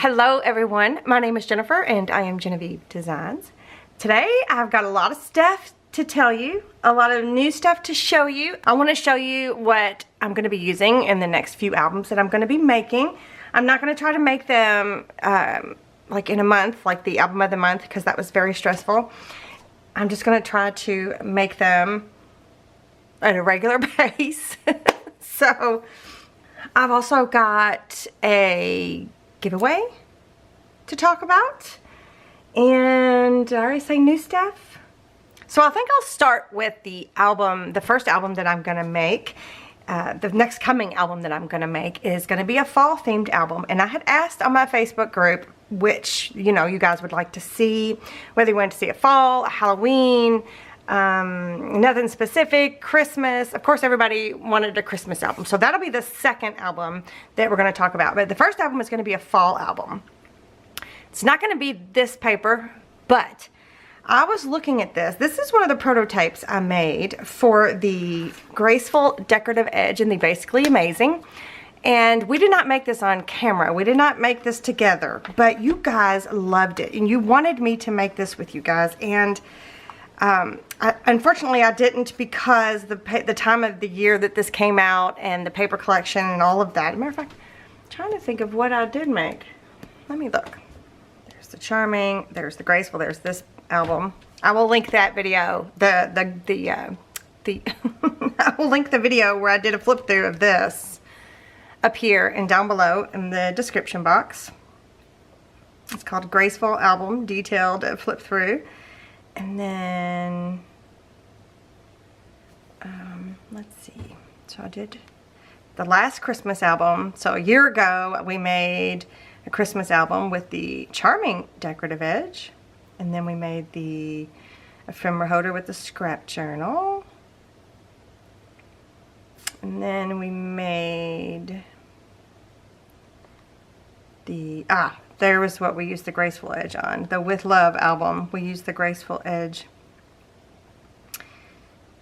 Hello everyone, my name is Jennifer and I am Genevieve Designs. Today I've got a lot of stuff to tell you, a lot of new stuff to show you. I want to show you what I'm going to be using in the next few albums that I'm going to be making. I'm not going to try to make them like in a month, like the album of the month, because that was very stressful. I'm just going to try to make them at a regular pace. So I've also got a giveaway to talk about, and did I already say new stuff? So I think I'll start with the album, the first album that I'm gonna make. The next coming album that I'm gonna make is gonna be a fall themed album, and I had asked on my Facebook group which, you know, you guys would like to see, whether you wanted to see a fall, a Halloween, nothing specific, Christmas. Of course, everybody wanted a Christmas album. So that'll be the second album that we're going to talk about. But the first album is going to be a fall album. It's not going to be this paper, but I was looking at this. This is one of the prototypes I made for the Graceful Decorative Edge and the Basically Amazing. And we did not make this on camera. We did not make this together, but you guys loved it. And you wanted me to make this with you guys. And unfortunately, I didn't, because the time of the year that this came out and the paper collection and all of that. As a matter of fact, I'm trying to think of what I did make. Let me look. There's the Charming, there's the Graceful, there's this album. I will link that video. I will link the video where I did a flip through of this up here and down below in the description box. It's called Graceful Album Detailed Flip Through. And then, let's see, so I did the last Christmas album. So a year ago, we made a Christmas album with the Charming Decorative Edge. And then we made the ephemera holder with the scrap journal. And then we made the, there was what we used the Graceful Edge on. The With Love album, we used the Graceful Edge.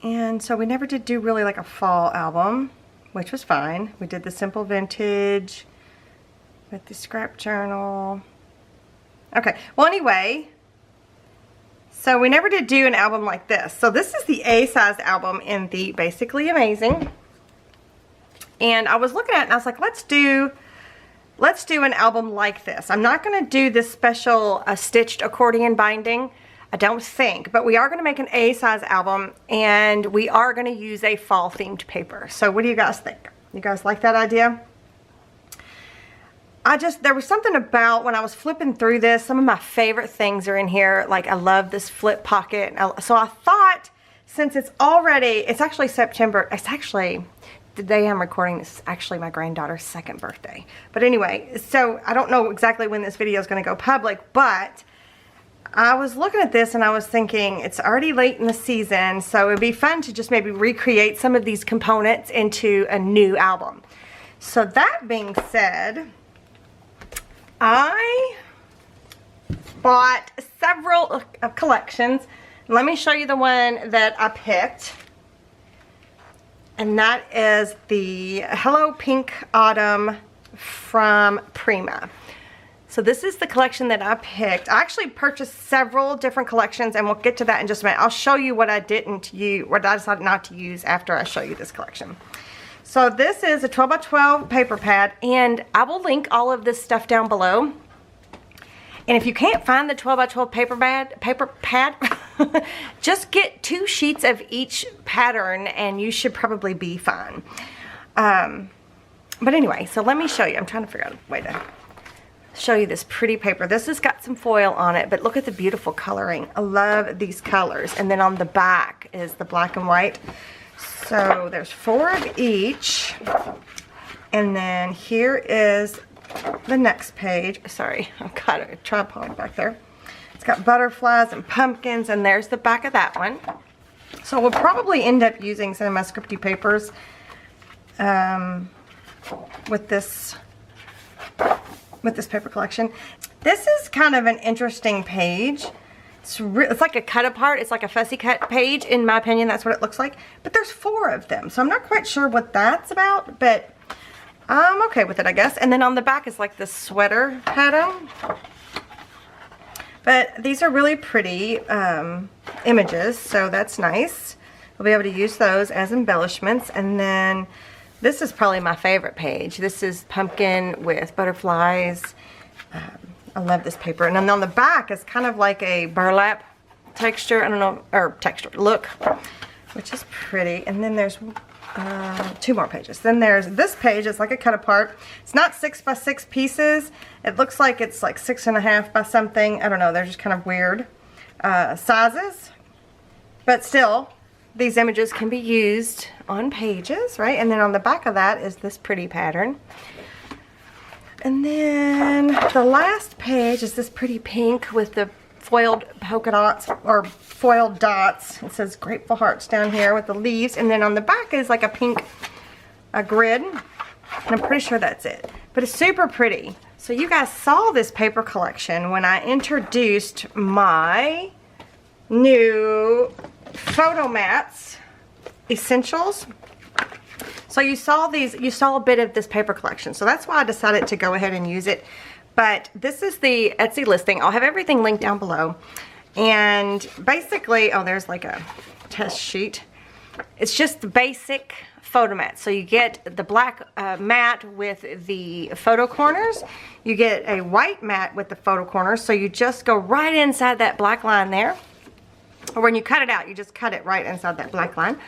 And so we never did do really like a fall album, which was fine. We did the Simple Vintage with the scrap journal. Okay, well anyway, so we never did do an album like this. So this is the A-size album in the Basically Amazing. And I was looking at it and I was like, let's do an album like this. I'm not going to do this special stitched accordion binding, I don't think, but we are going to make an A-size album, and we are going to use a fall themed paper. So what do you guys think? You guys like that idea? There was something about when I was flipping through this, some of my favorite things are in here. Like, I love this flip pocket. So I thought, since it's actually September, the day I'm recording this is actually my granddaughter's 2nd birthday. But anyway, so I don't know exactly when this video is going to go public, but I was looking at this and I was thinking it's already late in the season, so it'd be fun to just maybe recreate some of these components into a new album. So that being said, I bought several collections. Let me show you the one that I picked. And that is the Hello Pink Autumn from Prima. So this is the collection that I picked. I actually purchased several different collections, and we'll get to that in just a minute. I'll show you what I didn't use, what I decided not to use after I show you this collection. So this is a 12 by 12 paper pad, and I will link all of this stuff down below. And if you can't find the 12 by 12 paper pad, just get 2 sheets of each pattern and you should probably be fine. But anyway, so let me show you. I'm trying to figure out a way to show you this pretty paper. This has got some foil on it, but look at the beautiful coloring. I love these colors. And then on the back is the black and white. So there's 4 of each. And then here is the next page. Sorry, I've got a tripod back there. It's got butterflies and pumpkins, and there's the back of that one. So we'll probably end up using some of my scripty papers with this paper collection. This is kind of an interesting page. It's like a cut apart. It's like a fussy cut page. In my opinion, that's what it looks like. But there's 4 of them, so I'm not quite sure what that's about. But I'm okay with it, I guess. And then on the back is like this sweater pattern. But these are really pretty images, so that's nice. We'll be able to use those as embellishments. And then this is probably my favorite page. This is pumpkin with butterflies. I love this paper. And then on the back is kind of like a burlap texture, I don't know, or texture, look, which is pretty. And then there's 2 more pages. Then there's this page. It's like a cut apart. It's not 6 by 6 pieces. It looks like it's like 6.5 by something. I don't know. They're just kind of weird sizes. But still, these images can be used on pages, right? And then on the back of that is this pretty pattern. And then the last page is this pretty pink with the foiled polka dots or foiled dots. It says grateful hearts down here with the leaves, and then on the back is like a pink grid, and I'm pretty sure that's it, but it's super pretty. So you guys saw this paper collection when I introduced my new photo mats essentials. So you saw these, you saw a bit of this paper collection, so that's why I decided to go ahead and use it. But this is the Etsy listing. I'll have everything linked down below. And basically, oh, there's like a test sheet. It's just the basic photo mat. So you get the black mat with the photo corners. You get a white mat with the photo corners. So you just go right inside that black line there. Or when you cut it out, you just cut it right inside that black line.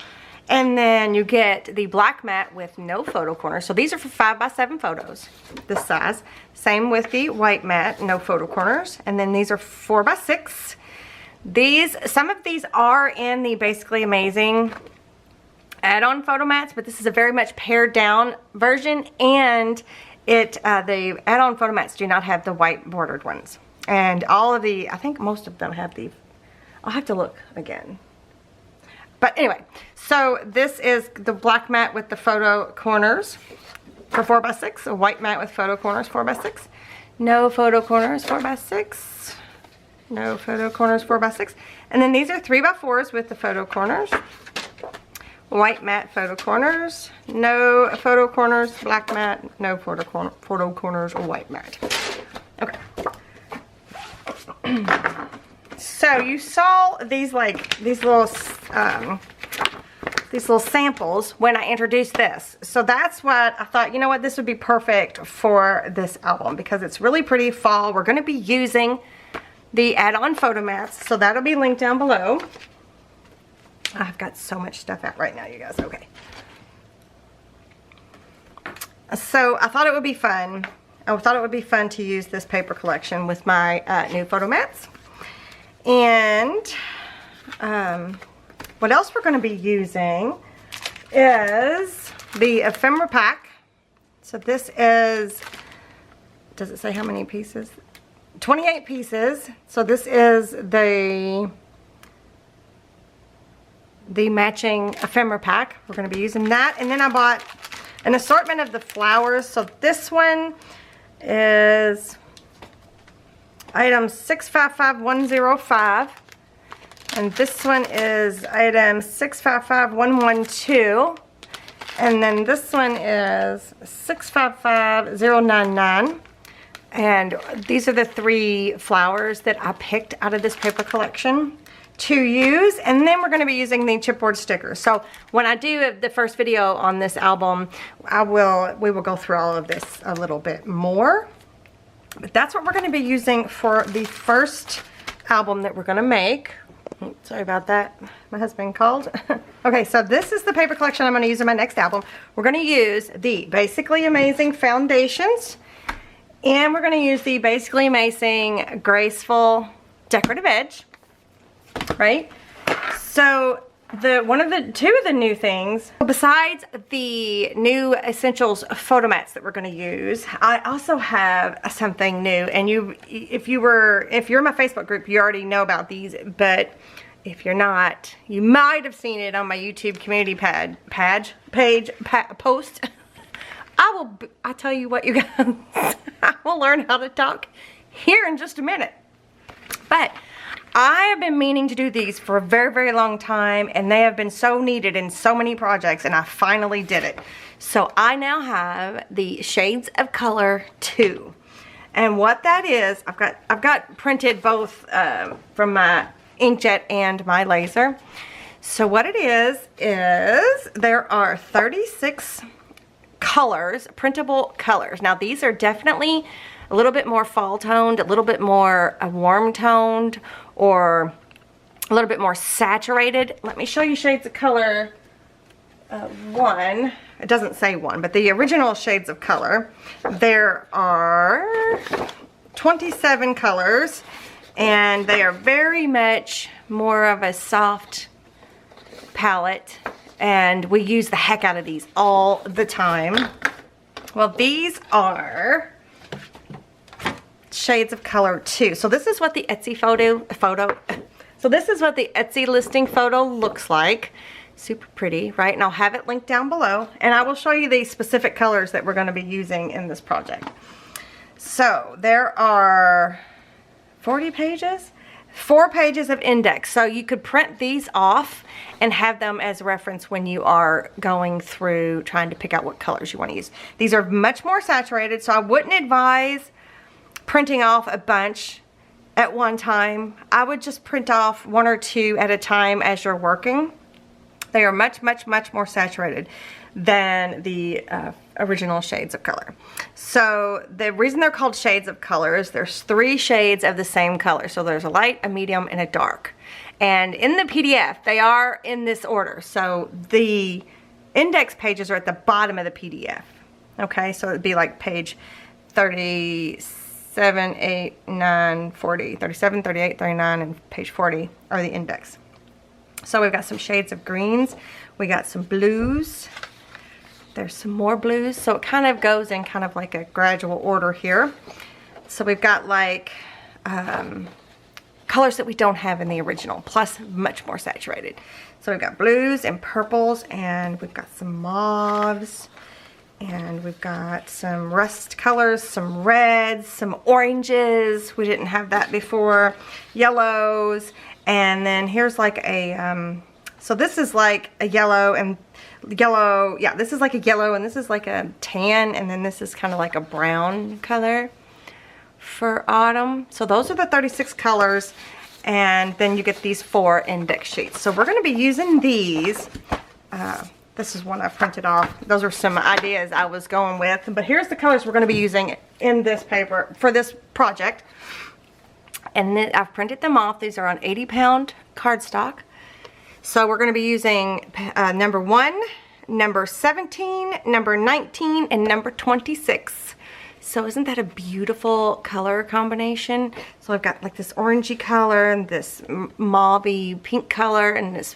And then you get the black mat with no photo corners. So these are for 5 by 7 photos, this size. Same with the white mat, no photo corners. And then these are 4 by 6. Some of these are in the Basically Amazing add-on photo mats, but this is a very much pared down version. And the add-on photo mats do not have the white bordered ones. And all of I think most of them have the, I'll have to look again. But anyway, so this is the black mat with the photo corners for 4 by 6. A white mat with photo corners, 4 by 6. No photo corners, 4 by 6. No photo corners, 4 by 6. And then these are 3 by 4s with the photo corners. White mat, photo corners. No photo corners, black mat. No photo corners or white mat. Okay. So you saw these little samples when I introduced this. So that's what I thought, you know what, this would be perfect for this album because it's really pretty fall. We're going to be using the add-on photo mats, so that'll be linked down below. I've got so much stuff out right now, you guys. Okay. So I thought it would be fun. I thought it would be fun to use this paper collection with my new photo mats. And what else we're going to be using is the ephemera pack. So this is, does it say how many pieces? 28 pieces. So this is the matching ephemera pack. We're going to be using that. And then I bought an assortment of the flowers. So this one is item 655105, and this one is item 655112, and then this one is 655099. And these are the 3 flowers that I picked out of this paper collection to use. And then we're going to be using the chipboard stickers. So when I do the first video on this album, we will go through all of this a little bit more. But that's what we're going to be using for the first album that we're going to make. Sorry about that. My husband called. Okay, so this is the paper collection I'm going to use in my next album. We're going to use the Basically Amazing foundations. And we're going to use the Basically Amazing Graceful Decorative Edge. Right? So two of the new things, besides the new essentials photo mats that we're going to use, I also have something new. And if you're in my Facebook group, you already know about these, but if you're not, you might have seen it on my YouTube community post. I tell you what, you guys, I will learn how to talk here in just a minute. But I have been meaning to do these for a very, very long time, and they have been so needed in so many projects, and I finally did it. So I now have the Shades of Color 2. And what that is, I've got printed both from my inkjet and my laser. So what it is there are 36 colors, printable colors. Now these are definitely a little bit more fall toned, a little bit more warm toned, or a little bit more saturated. Let me show you Shades of Color 1. It doesn't say 1, but the original Shades of Color. There are 27 colors, and they are very much more of a soft palette, and we use the heck out of these all the time. Well, these are Shades of Color 2. So this is what the Etsy so this is what the Etsy listing photo looks like. Super pretty, right? And I'll have it linked down below, and I will show you the specific colors that we're going to be using in this project. So there are 40 pages, 4 pages of index. So you could print these off and have them as reference when you are going through trying to pick out what colors you want to use. These are much more saturated, so I wouldn't advise printing off a bunch at one time. I would just print off 1 or 2 at a time as you're working. They are much, much, much more saturated than the original Shades of Color. So the reason they're called Shades of Color is there's 3 shades of the same color. So there's a light, a medium, and a dark. And in the PDF, they are in this order. So the index pages are at the bottom of the PDF. Okay, so it'd be like page 37, 8, 9, 40. 37, 38, 39, and page 40 are the index. So we've got some shades of greens. We got some blues. There's some more blues. So it kind of goes in kind of like a gradual order here. So we've got like colors that we don't have in the original, plus much more saturated. So we've got blues and purples, and we've got some mauves, and we've got some rust colors, some reds, some oranges. We didn't have that before. Yellows. And then here's like a, so this is like a yellow and yellow, yeah, this is like a yellow, and this is like a tan, and then this is kind of like a brown color for autumn. So those are the 36 colors, and then you get these 4 index sheets. So we're going to be using these. This is one I printed off. Those are some ideas I was going with, but here's the colors we're going to be using in this paper for this project. And then I've printed them off. These are on 80-pound cardstock. So we're going to be using number 1, number 17, number 19, and number 26. So isn't that a beautiful color combination? So I've got like this orangey color, and this mauvey pink color, and this,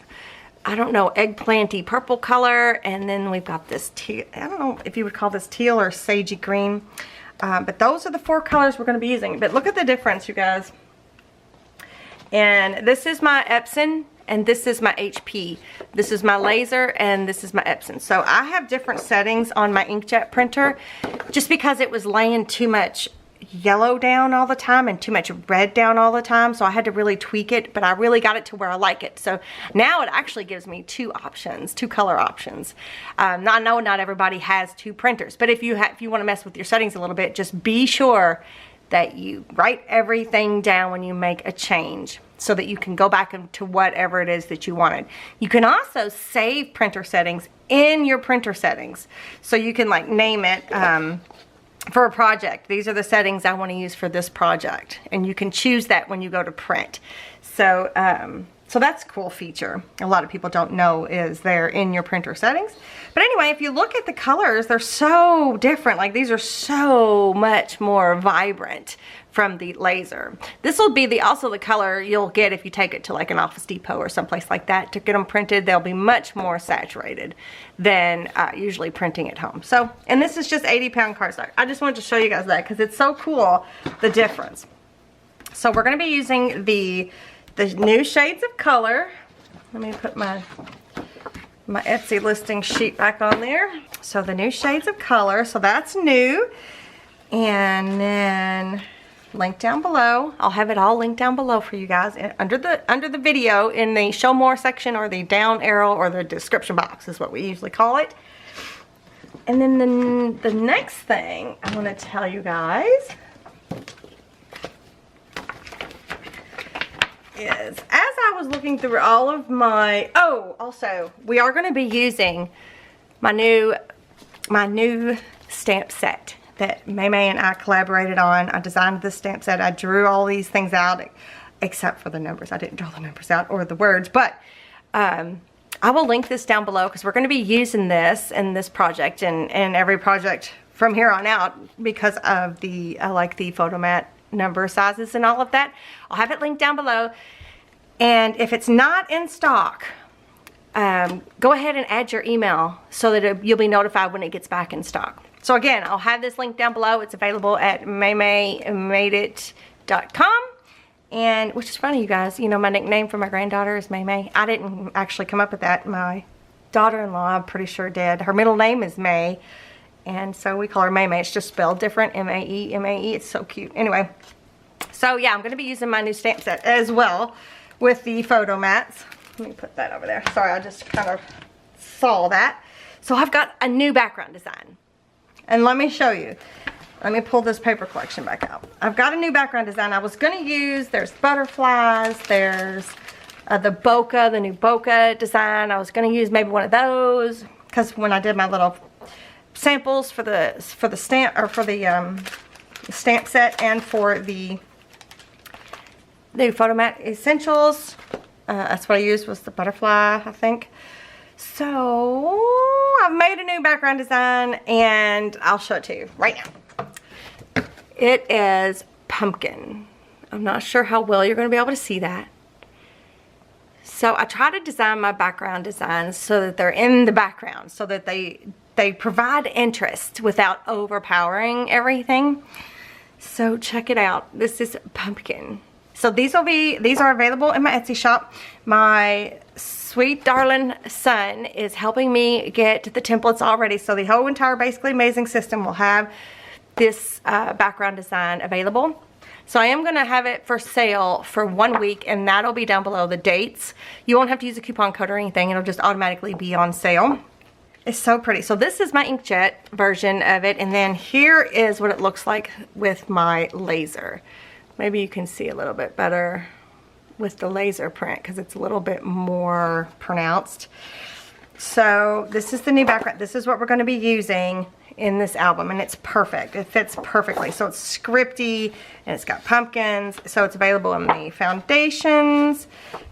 I don't know, eggplanty purple color. And then we've got this teal, I don't know if you would call this teal or sagey green. But those are the 4 colors we're going to be using. But look at the difference, you guys. And this is my Epson, and this is my HP. This is my laser, and this is my Epson. So I have different settings on my inkjet printer just because it was laying too much yellow down all the time and too much red down all the time. So I had to really tweak it, but I really got it to where I like it. So now it actually gives me 2 options, 2 color options. I know not everybody has 2 printers, but if you want to mess with your settings a little bit, just be sure that you write everything down when you make a change so that you can go back to whatever it is that you wanted. You can also save printer settings in your printer settings. So you can like name it for a project. These are the settings I want to use for this project. And you can choose that when you go to print. So, so that's a cool feature. A lot of people don't know is there in your printer settings. But anyway, if you look at the colors, they're so different. Like these are so much more vibrant from the laser. This will be also the color you'll get if you take it to like an Office Depot or someplace like that to get them printed. They'll be much more saturated than usually printing at home. So, and this is just 80-pound cardstock. I just wanted to show you guys that because it's so cool, the difference. So we're going to be using the new Shades of Color. Let me put my Etsy listing sheet back on there. So the new Shades of Color, so that's new. And then link down below. I'll have it all linked down below for you guys under the video in the show more section, or the down arrow, or the description box is what we usually call it. And then the next thing I want to tell you guys is, as I was looking through all of my, also we are going to be using my new stamp set that May and I collaborated on. I designed this stamp set. I drew all these things out except for the numbers. I didn't draw the numbers out or the words, but I will link this down below because we're going to be using this in this project and every project from here on out because of the, I like the photo mat number sizes and all of that. I'll have it linked down below. And if it's not in stock, go ahead and add your email so that you'll be notified when it gets back in stock. So again, I'll have this link down below. It's available at maymaymadeit.com. And, which is funny, you guys, you know, my nickname for my granddaughter is May May. I didn't actually come up with that. My daughter-in-law, I'm pretty sure, did. Her middle name is May, and so we call her May May. It's just spelled different, M-A-E, M-A-E. It's so cute. Anyway, so yeah, I'm going to be using my new stamp set as well with the photo mats. Let me put that over there. Sorry, I just kind of saw that. So I've got a new background design, and let me show you. Let me pull this paper collection back out. I've got a new background design I was going to use. There's butterflies. There's the new bokeh design. I was going to use maybe one of those because when I did my little samples for the stamp or for the stamp set and for the new photo mat essentials, that's what I used was the butterfly, I think. So I've made a new background design and I'll show it to you right now. It is pumpkin. I'm not sure how well you're going to be able to see that. So I try to design my background designs so that they're in the background, so that they provide interest without overpowering everything. So check it out. This is pumpkin. So these are available in my Etsy shop. My sweet darling son is helping me get the templates already. So the whole entire Basically Amazing system will have this background design available. So I am going to have it for sale for 1 week, and that'll be down below, the dates. You won't have to use a coupon code or anything. It'll just automatically be on sale. It's so pretty. So this is my inkjet version of it, and then here is what it looks like with my laser. Maybe you can see a little bit better with the laser print because it's a little bit more pronounced. So this is the new background. This is what we're going to be using in this album, and it's perfect. It fits perfectly. So it's scripty and it's got pumpkins. So it's available in the foundations,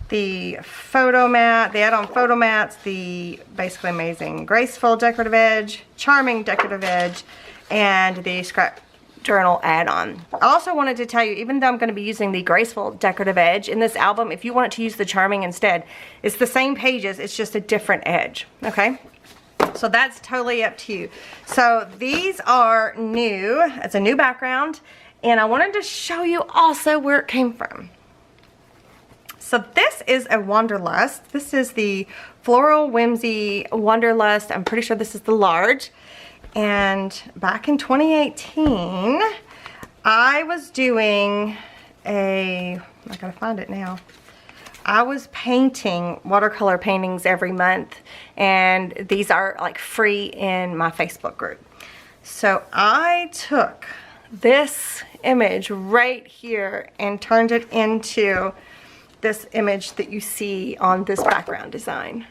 the photo mat, the add-on photo mats, the Basically Amazing Graceful Decorative Edge, Charming Decorative Edge, and the Scrap Journal add-on. I also wanted to tell you, even though I'm going to be using the Graceful Decorative Edge in this album, if you wanted to use the Charming instead, it's the same pages, it's just a different edge, okay? So that's totally up to you. So these are new. It's a new background, and I wanted to show you also where it came from. So this is a Wanderlust. This is the Floral Whimsy Wanderlust. I'm pretty sure this is the large. And back in 2018, I was doing I gotta find it now. I was painting watercolor paintings every month, and these are like free in my Facebook group. So I took this image right here and turned it into this image that you see on this background design.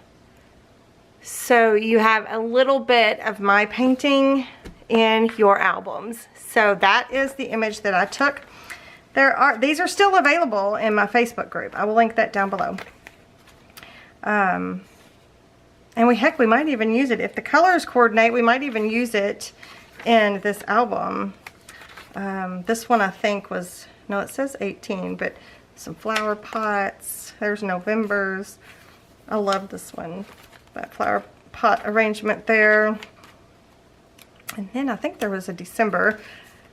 So you have a little bit of my painting in your albums. So that is the image that I took. These are still available in my Facebook group. I will link that down below. And we might even use it. If the colors coordinate, we might even use it in this album. This one I think was, no, it says 18, but some flower pots. There's November's. I love this one. That flower pot arrangement there. And then I think there was a December.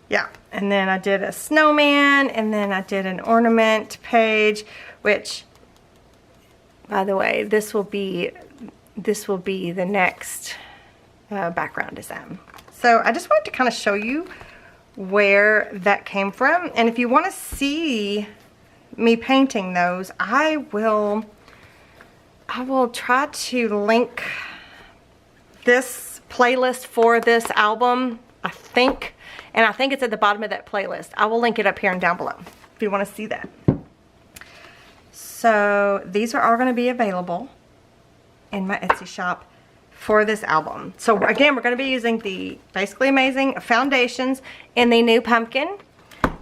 Yeah, and then I did a snowman, and then I did an ornament page, which, by the way, this will be the next background design. So I just wanted to kind of show you where that came from, and if you want to see me painting those, I will try to link this playlist for this album, I think. And I think it's at the bottom of that playlist. I will link it up here and down below if you want to see that. So these are all going to be available in my Etsy shop for this album. So again, we're going to be using the Basically Amazing foundations in the New Pumpkin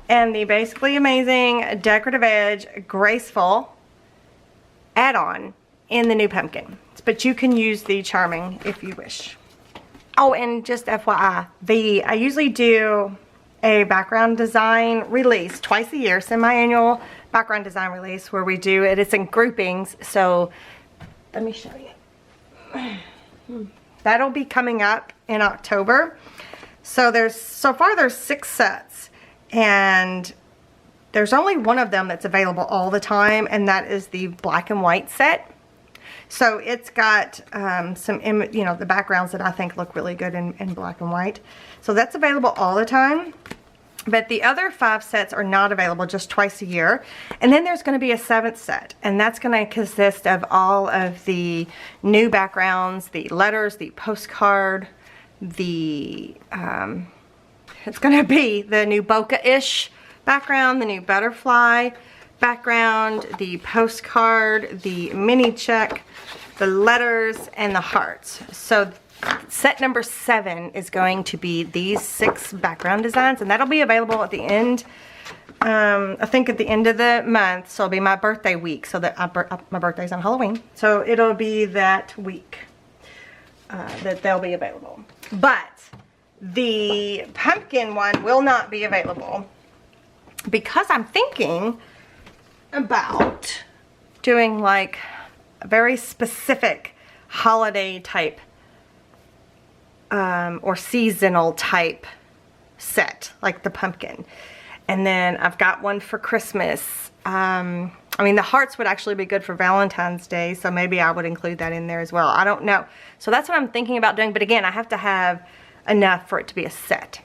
and the Basically Amazing Decorative Edge Graceful add-on in the New Pumpkin. But you can use the Charming if you wish. Oh, and just FYI, I usually do a background design release twice a year, semi-annual background design release where we do it. It's in groupings, so let me show you. That'll be coming up in October. So so far there's 6 sets, and there's only one of them that's available all the time, and that is the black and white set. So it's got some, the backgrounds that I think look really good in black and white. So that's available all the time. But the other 5 sets are not available, just twice a year. And then there's going to be a 7th set. And that's going to consist of all of the new backgrounds, the letters, the postcard, it's going to be the new bokeh-ish background, the new butterfly background, the postcard, the mini check, the letters, and the hearts. So set number 7 is going to be these 6 background designs, and that'll be available at the end, I think at the end of the month. So it'll be my birthday week, so that my birthday's on Halloween. So it'll be that week that they'll be available. But the pumpkin one will not be available because I'm thinking about doing like a very specific holiday type or seasonal type set, like the pumpkin. And then I've got one for Christmas. I mean, the hearts would actually be good for Valentine's Day, so maybe I would include that in there as well. I don't know. So that's what I'm thinking about doing, but again, I have to have enough for it to be a set.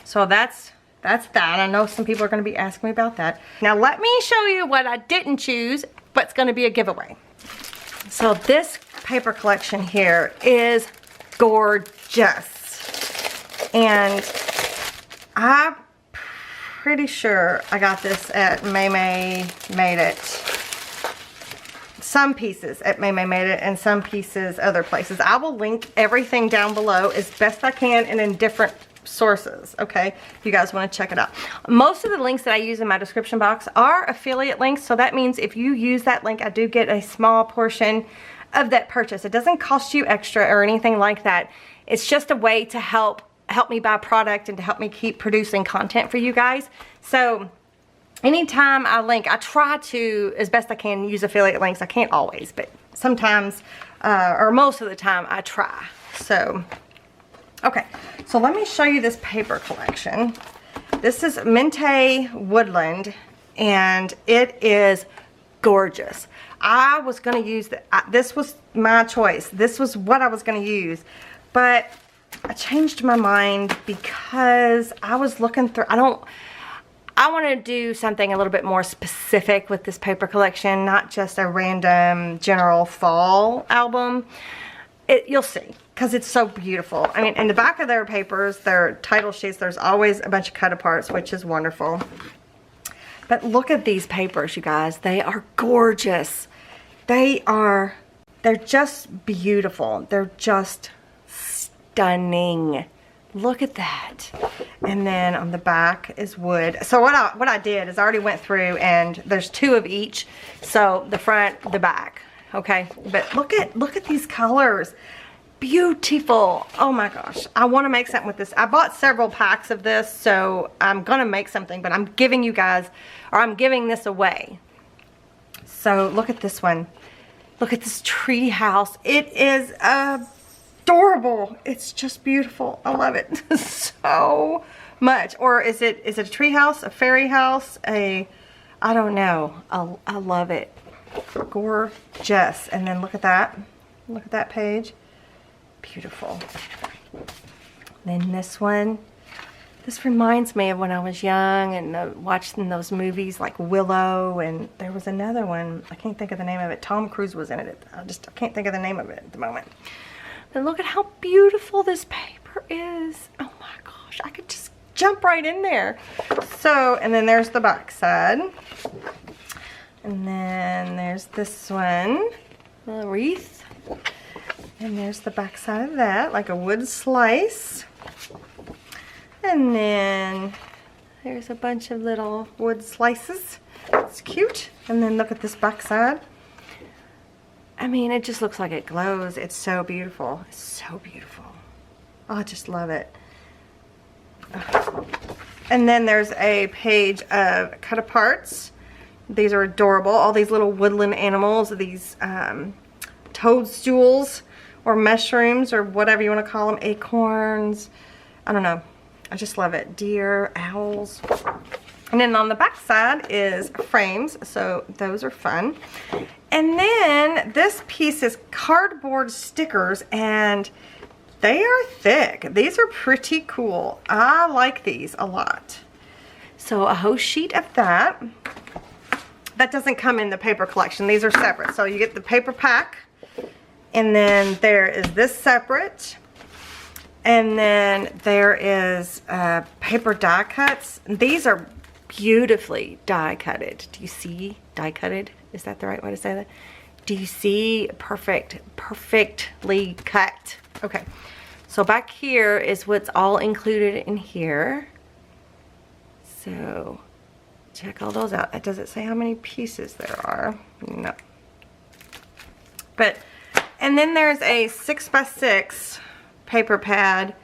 So that's that. I know some people are going to be asking me about that. Now let me show you what I didn't choose, but it's going to be a giveaway. So this paper collection here is gorgeous. And I'm pretty sure I got this at May Made It. Some pieces at May Made It and some pieces other places. I will link everything down below as best I can and in different sources, okay, if you guys want to check it out. Most of the links that I use in my description box are affiliate links, so that means if you use that link, I do get a small portion of that purchase. It doesn't cost you extra or anything like that. It's just a way to help me buy product and to help me keep producing content for you guys. So anytime I link, I try to, as best I can, use affiliate links. I can't always, but sometimes, or most of the time, I try. So okay, so let me show you this paper collection. This is Mente Woodland, and it is gorgeous. I was going to use, this was my choice. This was what I was going to use, but I changed my mind because I was looking through, I want to do something a little bit more specific with this paper collection, not just a random general fall album. You'll see, because it's so beautiful. I mean, in the back of their papers, their title sheets, there's always a bunch of cut aparts, which is wonderful. But look at these papers, you guys. They are gorgeous. They're just beautiful. They're just stunning. Look at that. And then on the back is wood. So what I did is I already went through, and there's 2 of each. So the front, the back. Okay, but look at these colors. Beautiful. Oh my gosh, I want to make something with this. I bought several packs of this, so I'm gonna make something, but I'm giving you guys, or I'm giving this away. So look at this one. Look at this tree house. It is adorable. It's just beautiful. I love it so much. Or is it a tree house, a fairy house, I don't know. I love it. Gorgeous. And then look at that. Look at that page. Beautiful. Then this one. This reminds me of when I was young and watching those movies like Willow, and there was another one. I can't think of the name of it. Tom Cruise was in it. I can't think of the name of it at the moment. And look at how beautiful this paper is. Oh my gosh, I could just jump right in there. So, and then there's the back side. And then there's this one, a wreath. And there's the back side of that, like a wood slice. And then there's a bunch of little wood slices. It's cute. And then look at this back side. I mean, it just looks like it glows. It's so beautiful. It's so beautiful. Oh, I just love it. And then there's a page of cut aparts. These are adorable. All these little woodland animals, these toadstools or mushrooms or whatever you want to call them, acorns. I don't know. I just love it. Deer, owls. And then on the back side is frames, so those are fun. And then this piece is cardboard stickers, and they are thick. These are pretty cool. I like these a lot. So a whole sheet of that. That doesn't come in the paper collection. These are separate. So you get the paper pack, and then there is this separate. And then there is paper die cuts. These are beautifully die cutted. Do you see die cutted? Is that the right way to say that? Do you see perfectly cut? Okay. So back here is what's all included in here. So check all those out. Does it say how many pieces there are? No. But, and then there's a 6x6 paper pad,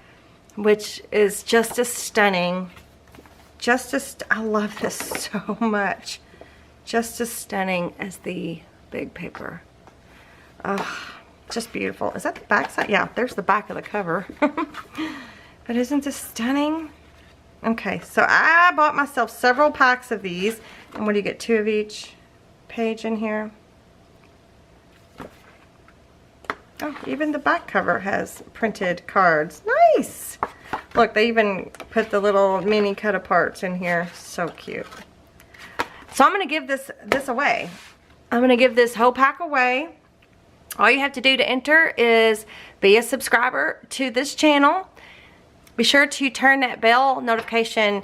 which is just as stunning. I love this so much. Just as stunning as the big paper. Just beautiful. Is that the back side? Yeah, there's the back of the cover. But isn't this stunning? Okay, so I bought myself several packs of these. And what do you get, 2 of each page in here? Oh, even the back cover has printed cards. Nice! Look, they even put the little mini cut aparts in here. So cute. So I'm going to give this away. I'm going to give this whole pack away. All you have to do to enter is be a subscriber to this channel. Be sure to turn that bell notification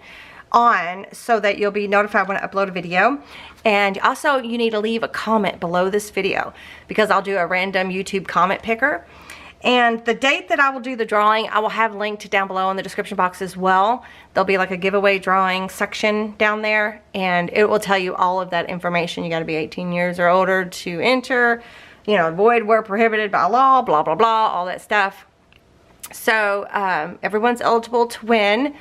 on so that you'll be notified when I upload a video. And also you need to leave a comment below this video because I'll do a random YouTube comment picker. And the date that I will do the drawing, I will have linked down below in the description box as well. There'll be like a giveaway drawing section down there, and it will tell you all of that information. You got to be 18 years or older to enter, you know, avoid where prohibited by law, blah, blah, blah, all that stuff. So everyone's eligible to win,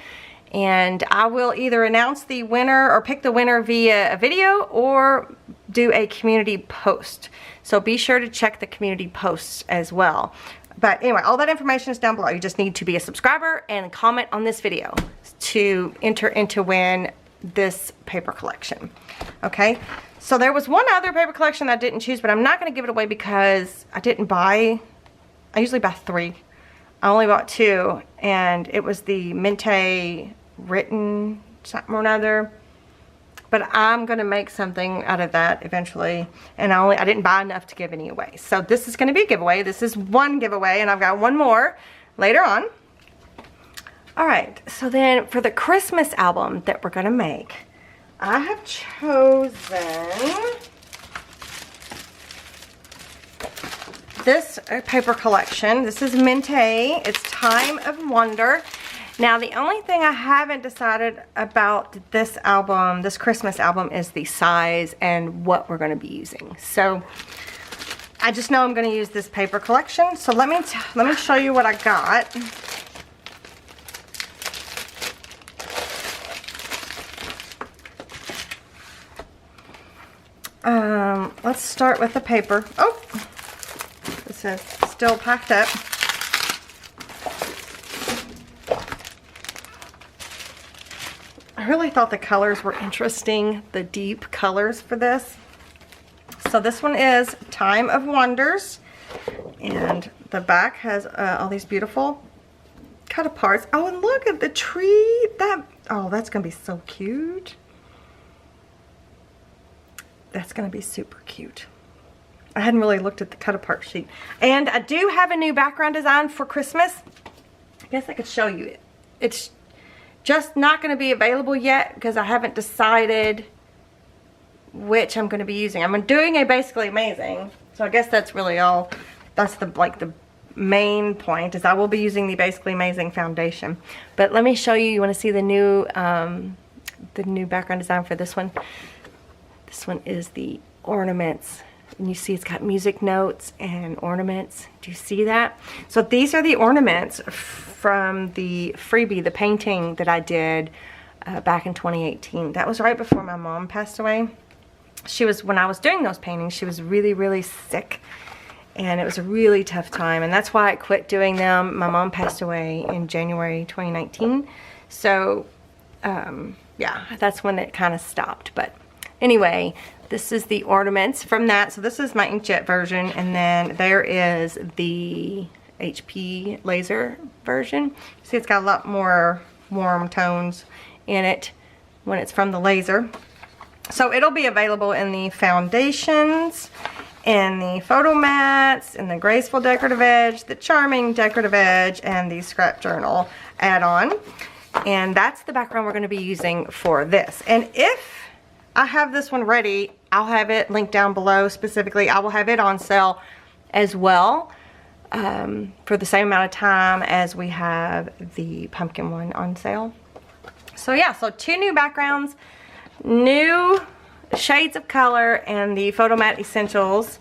and I will either announce the winner or pick the winner via a video or do a community post. So be sure to check the community posts as well. But anyway, all that information is down below. You just need to be a subscriber and comment on this video to enter into win this paper collection. Okay, so there was one other paper collection I didn't choose, but I'm not going to give it away because I didn't buy, I usually buy 3. I only bought 2, and it was the Mente written something or another. But I'm going to make something out of that eventually. And I didn't buy enough to give any away. So this is going to be a giveaway. This is one giveaway, and I've got one more later on. Alright, so then for the Christmas album that we're going to make, I have chosen this paper collection. This is Mente. It's Time of Wonder. Now, the only thing I haven't decided about this album, this Christmas album, is the size and what we're going to be using. So, I just know I'm going to use this paper collection. So, let me show you what I got. Let's start with the paper. Oh, this is still packed up. I really thought the colors were interesting, the deep colors for this. So this one is Time of Wonders, and the back has all these beautiful cut aparts. Oh, and look at the tree. Oh, that's gonna be so cute. That's gonna be super cute. I hadn't really looked at the cut apart sheet. And I do have a new background design for Christmas. I guess I could show you it. It's just not going to be available yet because I haven't decided which I'm going to be using. I'm doing a Basically Amazing, so I guess that's really all. That's the main point, is I will be using the Basically Amazing foundation. But let me show you. You want to see the new background design for this one? This one is the ornaments. And you see it's got music notes and ornaments. Do you see that? So these are the ornaments from the freebie, the painting that I did back in 2018. That was right before my mom passed away. When I was doing those paintings, she was really, really sick. And it was a really tough time. And that's why I quit doing them. My mom passed away in January 2019. So, yeah, that's when it kind of stopped. But anyway, this is the ornaments from that. So this is my inkjet version, and then there is the HP laser version. See, it's got a lot more warm tones in it when it's from the laser. So it'll be available in the foundations, in the photo mats, in the graceful decorative edge, the charming decorative edge, and the scrap journal add-on. And that's the background we're going to be using for this. And if I have this one ready, I'll have it linked down below specifically. I will have it on sale as well for the same amount of time as we have the pumpkin one on sale. So yeah, so 2 new backgrounds, new shades of color, and the Photo Mat Essentials.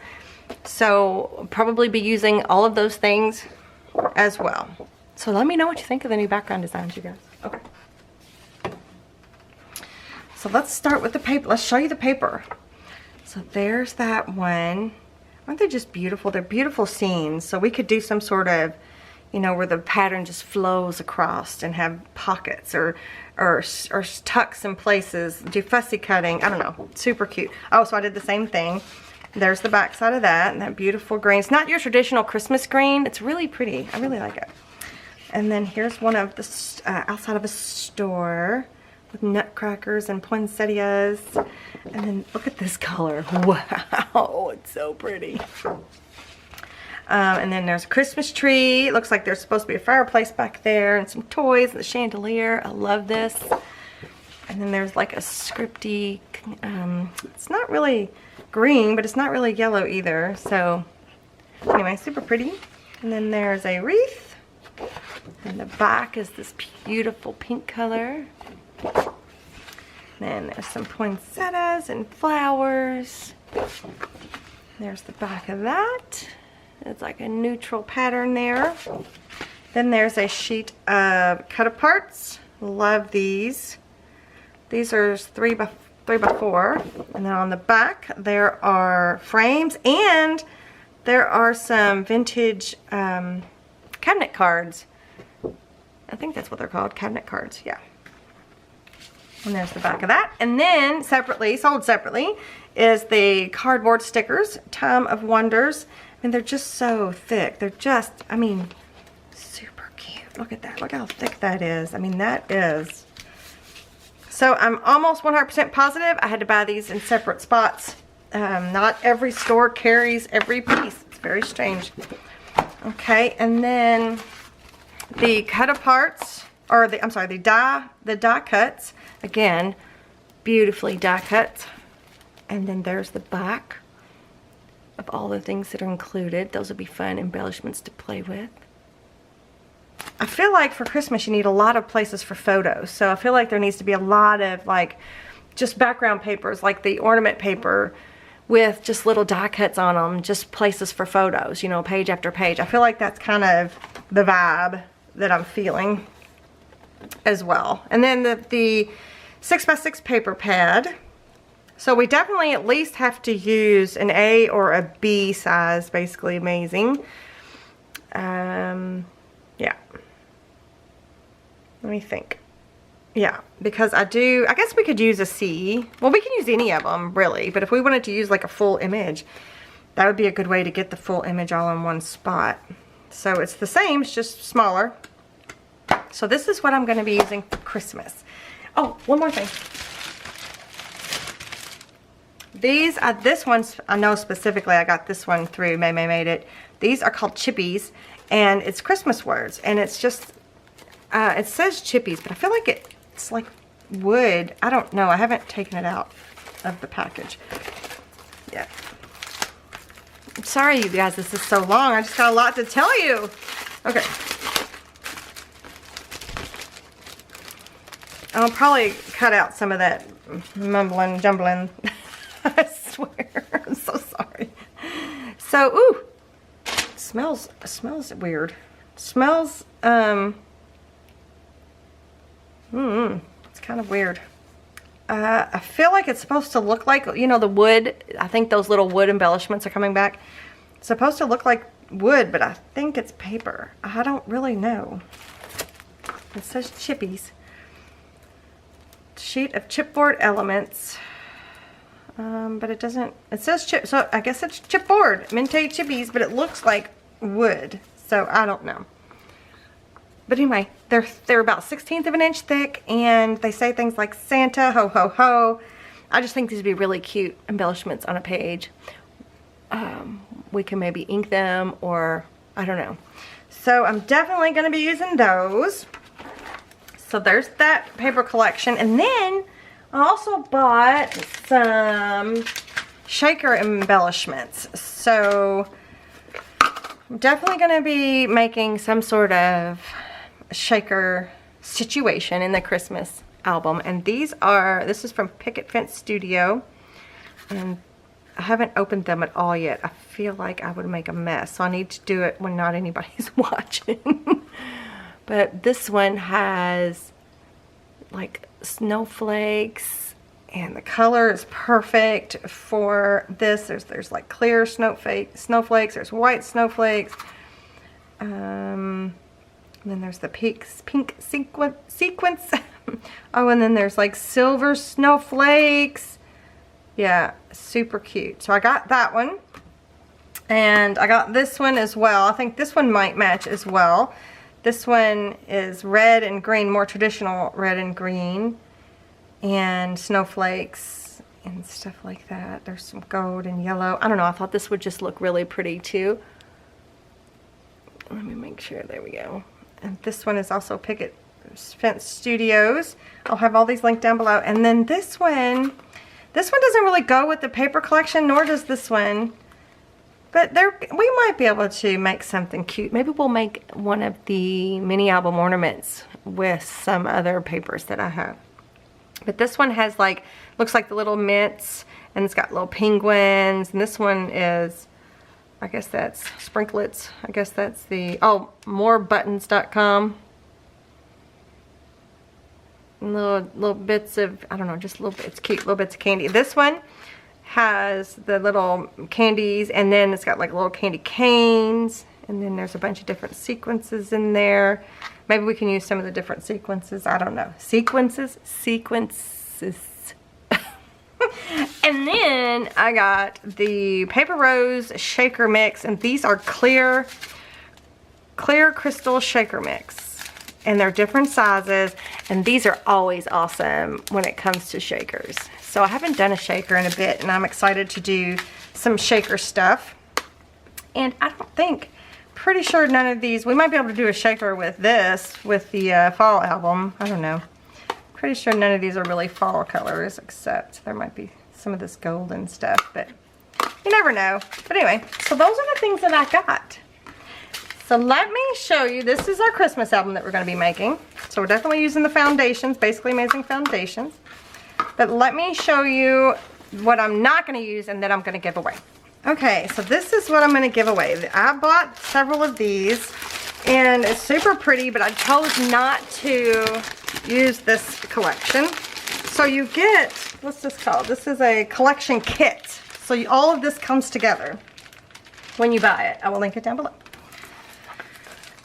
So I'll probably be using all of those things as well. So let me know what you think of the new background designs, you guys. Okay. So let's start with the paper. Let's show you the paper. So there's that one. Aren't they just beautiful? They're beautiful scenes. So we could do some sort of, you know, where the pattern just flows across and have pockets or tucks in places. Do fussy cutting. I don't know. Super cute. Oh, so I did the same thing. There's the back side of that, and that beautiful green. It's not your traditional Christmas green. It's really pretty. I really like it. And then here's one of the outside of a store with nutcrackers and poinsettias. And then look at this color. Wow, it's so pretty. And then there's a Christmas tree. It looks like there's supposed to be a fireplace back there and some toys and the chandelier. I love this. And then there's like a scripty, it's not really green, but it's not really yellow either. So anyway, super pretty. And then there's a wreath. And the back is this beautiful pink color. Then there's some poinsettias and flowers. There's the back of that. It's like a neutral pattern there. Then there's a sheet of cut-aparts. Love these. These are 3 by 4. And then on the back there are frames, and there are some vintage cabinet cards. I think that's what they're called, cabinet cards, yeah. And there's the back of that. And then separately, sold separately, is the cardboard stickers, Time of Wonders. I mean, they're just so thick. They're just, I mean, super cute. Look at that. Look how thick that is. I mean, that is. So I'm almost 100% positive I had to buy these in separate spots. Not every store carries every piece. It's very strange. Okay, and then the cut-aparts, or the, I'm sorry, the die cuts. Again, beautifully die cut. And then there's the back of all the things that are included. Those will be fun embellishments to play with. I feel like for Christmas you need a lot of places for photos. So I feel like there needs to be a lot of like just background papers, like the ornament paper with just little die cuts on them, just places for photos, you know, page after page. I feel like that's kind of the vibe that I'm feeling as well. And then the 6x6 paper pad. So we definitely at least have to use an A or a B size, Basically Amazing. Yeah. Let me think. Yeah, because I guess we could use a C. Well, we can use any of them, really. But if we wanted to use like a full image, that would be a good way to get the full image all in one spot. So it's the same, it's just smaller. So this is what I'm going to be using for Christmas. Oh, one more thing. These, this one's, I know specifically I got this one through May Made It. These are called Chippies, and it's Christmas words, and it's just, it says Chippies, but I feel like it's like wood. I don't know. I haven't taken it out of the package yet. I'm sorry, you guys, this is so long. I just got a lot to tell you. Okay. I'll probably cut out some of that mumbling, jumbling. I swear. I'm so sorry. So, ooh. It smells weird. It smells, it's kind of weird. I feel like it's supposed to look like, you know, the wood. I think those little wood embellishments are coming back. It's supposed to look like wood, but I think it's paper. I don't really know. It says Chippies. Sheet of chipboard elements. But it doesn't, it says chip, so I guess it's chipboard. Minty Chippies, but it looks like wood. So I don't know. But anyway, they're about 1/16 of an inch thick, and they say things like Santa, ho ho ho. I just think these would be really cute embellishments on a page. We can maybe ink them, or I don't know. So I'm definitely going to be using those. So there's that paper collection, and then I also bought some shaker embellishments. So I'm definitely going to be making some sort of shaker situation in the Christmas album. And this is from Picket Fence Studio. And I haven't opened them at all yet. I feel like I would make a mess. So I need to do it when not anybody's watching. But this one has like snowflakes, and the color is perfect for this. There's like clear snowflakes, there's white snowflakes, and then there's the pink sequence. Oh, and then there's like silver snowflakes. Yeah, super cute. So I got that one, and I got this one as well. I think this one might match as well. This one is red and green, more traditional red and green, and snowflakes and stuff like that. There's some gold and yellow. I don't know, I thought this would just look really pretty too. Let me make sure, there we go. And this one is also Picket Fence Studios. I'll have all these linked down below. And then this one doesn't really go with the paper collection, nor does this one. But we might be able to make something cute. Maybe we'll make one of the mini album ornaments with some other papers that I have. But this one has like, looks like the little mints, and it's got little penguins. And this one is, I guess that's sprinklets. I guess that's the, oh, morebuttons.com. Little bits of, I don't know, just little bits, cute little bits of candy. This one has the little candies, and then it's got like little candy canes, and then there's a bunch of different sequences in there. Maybe we can use some of the different sequences. I don't know. Sequences. And then I got the Paper Rose shaker mix, and these are clear crystal shaker mix, and they're different sizes, and these are always awesome when it comes to shakers. So I haven't done a shaker in a bit, and I'm excited to do some shaker stuff. And I don't think, pretty sure none of these, we might be able to do a shaker with this, with the fall album. I don't know. Pretty sure none of these are really fall colors, except there might be some of this golden stuff, but you never know. But anyway, so those are the things that I got. So let me show you, this is our Christmas album that we're going to be making. So we're definitely using the foundations, Basically Amazing foundations. But let me show you what I'm not going to use and that I'm going to give away. Okay, so this is what I'm going to give away. I bought several of these, and it's super pretty, but I chose not to use this collection. So you get, what's this called? This is a collection kit. So all of this comes together when you buy it. I will link it down below.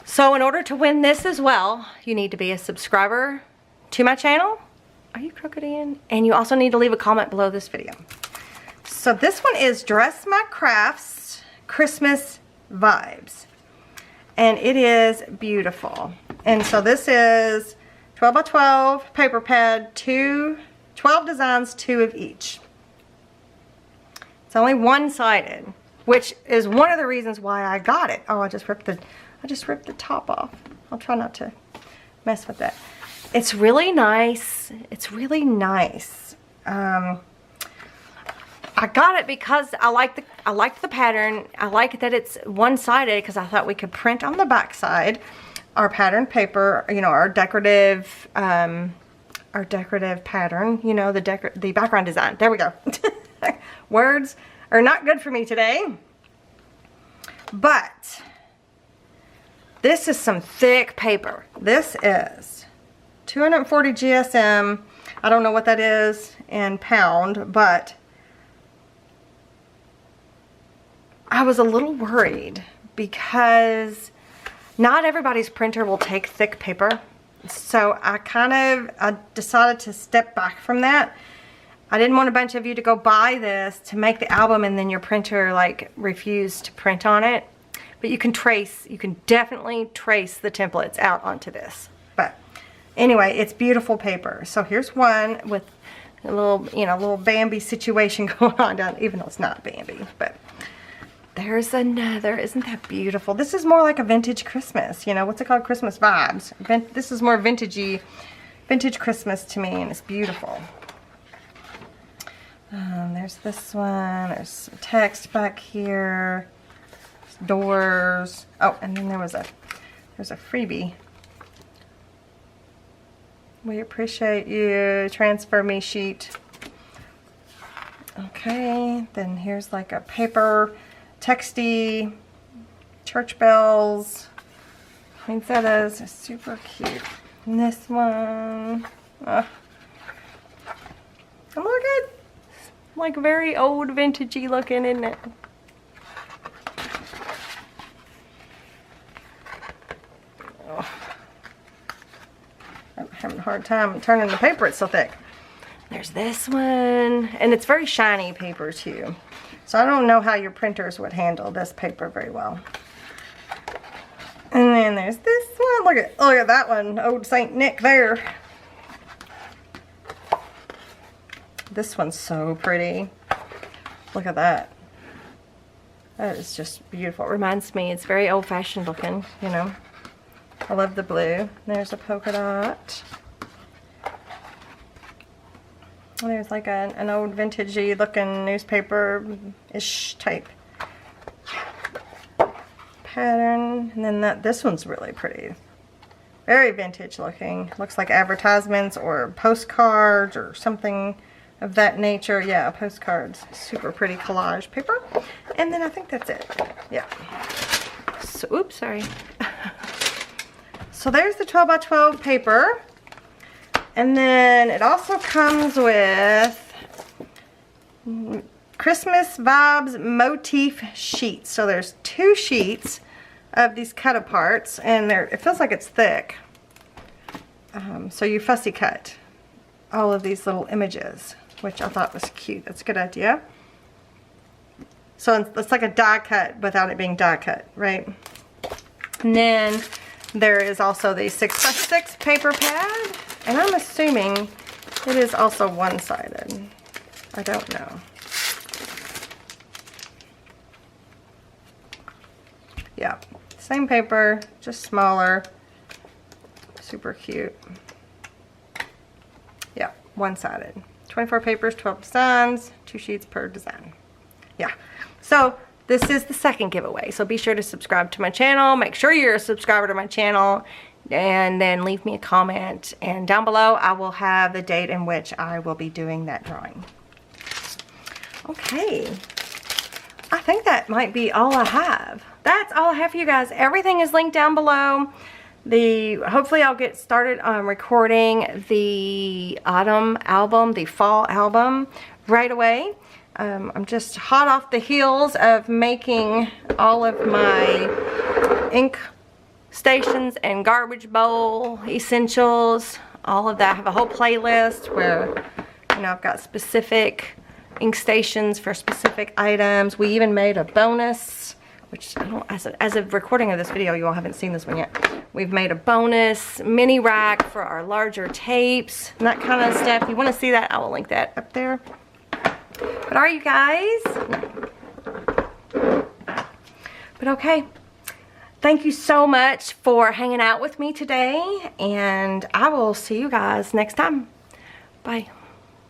So in order to win this as well, you need to be a subscriber to my channel. Are you crooked in? And you also need to leave a comment below this video. So this one is Dress My Crafts Christmas Vibes. And it is beautiful. And so this is 12 by 12 paper pad, 12 designs, 2 of each. It's only one-sided, which is one of the reasons why I got it. Oh, I just ripped the top off. I'll try not to mess with that. It's really nice. It's really nice. I got it because I liked the pattern. I like that it's one-sided because I thought we could print on the back side our pattern paper, you know, our decorative pattern, you know, the background design. There we go. Words are not good for me today. But this is some thick paper. This is 240 GSM. I don't know what that is in pound, but I was a little worried because not everybody's printer will take thick paper. So I decided to step back from that. I didn't want a bunch of you to go buy this to make the album and then your printer like refuse to print on it. But you can definitely trace the templates out onto this. But anyway, it's beautiful paper. So here's one with a little, you know, little Bambi situation going on down, even though it's not Bambi, but there's another. Isn't that beautiful? This is more like a vintage Christmas, you know, what's it called? Christmas vibes. This is more vintagey, vintage Christmas to me, and it's beautiful. There's this one. There's some text back here. There's doors. Oh, and then there's a freebie. We appreciate you. Transfer me sheet. Okay, then here's like a paper, texty, church bells, poinsettias. Super cute. And this one. Oh, look at. Like very old vintagey looking, isn't it? Oh. I'm having a hard time turning the paper, it's so thick. There's this one, and it's very shiny paper too. So I don't know how your printers would handle this paper very well. And then there's this one. Look at that one, old Saint Nick there. This one's so pretty. Look at that. That is just beautiful. It reminds me, it's very old-fashioned looking, you know. I love the blue. There's a polka dot. There's like an old vintagey looking newspaper-ish type pattern. And then this one's really pretty. Very vintage looking. Looks like advertisements or postcards or something of that nature. Yeah, postcards. Super pretty collage paper. And then I think that's it. Yeah. So, oops, sorry. So there's the 12 by 12 paper. And then it also comes with Christmas Vibes motif sheets. So there's 2 sheets of these cut aparts, and it feels like it's thick. So you fussy cut all of these little images, which I thought was cute. That's a good idea. So it's like a die cut without it being die cut, right? And then there is also the 6x6 paper pad, and I'm assuming it is also one-sided. I don't know. Yeah, same paper, just smaller. Super cute. Yeah, one-sided. 24 papers, 12 designs, 2 sheets per design. Yeah, so this is the second giveaway. So be sure to subscribe to my channel. Make sure you're a subscriber to my channel, and then leave me a comment. And down below, I will have the date in which I will be doing that drawing. Okay, I think that might be all I have. That's all I have for you guys. Everything is linked down below. Hopefully I'll get started on recording the autumn album, the fall album right away. I'm just hot off the heels of making all of my ink stations and garbage bowl essentials, all of that. I have a whole playlist where, you know, I've got specific ink stations for specific items. We even made a bonus, which I don't, as of recording of this video, you all haven't seen this one yet. We've made a bonus mini rack for our larger tapes and that kind of stuff. If you want to see that, I will link that up there. But are you guys? But okay. Thank you so much for hanging out with me today, and I will see you guys next time. Bye.